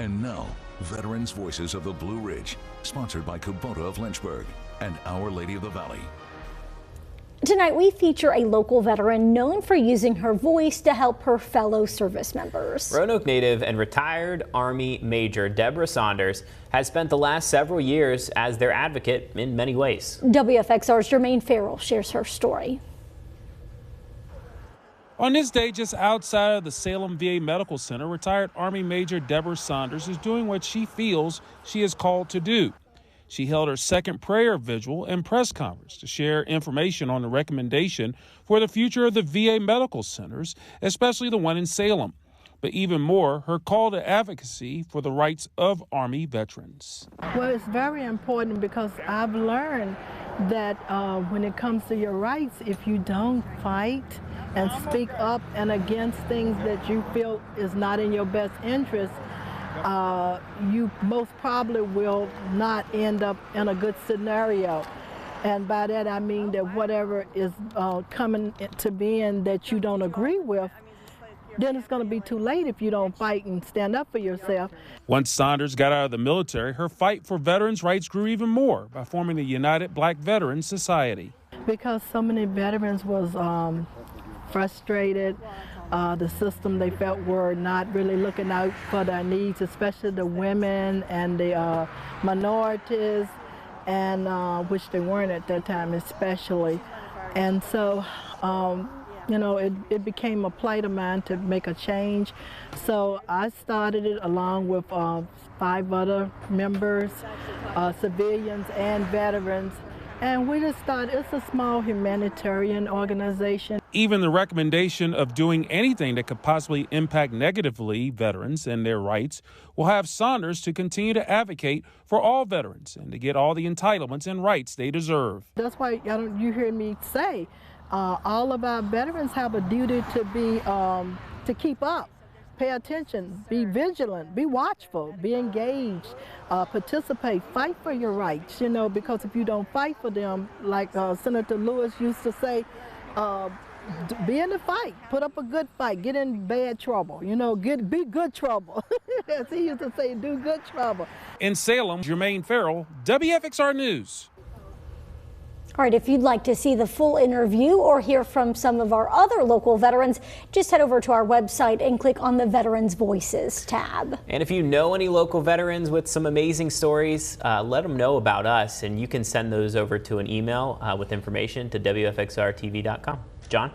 And now, Veterans Voices of the Blue Ridge, sponsored by Kubota of Lynchburg and Our Lady of the Valley. Tonight, we feature a local veteran known for using her voice to help her fellow service members. Roanoke native and retired Army Major Deborah Saunders has spent the last several years as their advocate in many ways. WFXR's Jermaine Farrell shares her story. On this day, just outside of the Salem VA Medical Center, retired Army Major Deborah Saunders is doing what she feels she is called to do. She held her second prayer vigil and press conference to share information on the recommendation for the future of the VA medical centers, especially the one in Salem. But even more, her call to advocacy for the rights of Army veterans. Well, it's very important because I've learned that when it comes to your rights, if you don't fight and speak up and against things that you feel is not in your best interest, you most probably will not end up in a good scenario. And by that I mean that whatever is coming to being that you don't agree with, then it's going to be too late if you don't fight and stand up for yourself. Once Saunders got out of the military, her fight for veterans' rights grew even more by forming the United Black Veterans Society. Because so many veterans was frustrated. The system they felt were not really looking out for their needs, especially the women and the minorities, and which they weren't at that time especially. And so, you know, it became a plight of mine to make a change. So I started it along with 5 other members, civilians and veterans. And we just thought it's a small humanitarian organization. Even the recommendation of doing anything that could possibly impact negatively veterans and their rights will have Saunders to continue to advocate for all veterans and to get all the entitlements and rights they deserve. That's why you hear me say all of our veterans have a duty to be to keep up. Pay attention, be vigilant, be watchful, be engaged, participate, fight for your rights, you know, because if you don't fight for them, like Senator Lewis used to say, be in the fight, put up a good fight, get in bad trouble, you know, be good trouble. As he used to say, do good trouble. In Salem, Jermaine Farrell, WFXR News. All right, if you'd like to see the full interview or hear from some of our other local veterans, just head over to our website and click on the Veterans Voices tab. And if you know any local veterans with some amazing stories, let them know about us, and you can send those over to an email with information to WFXRTV.com. John?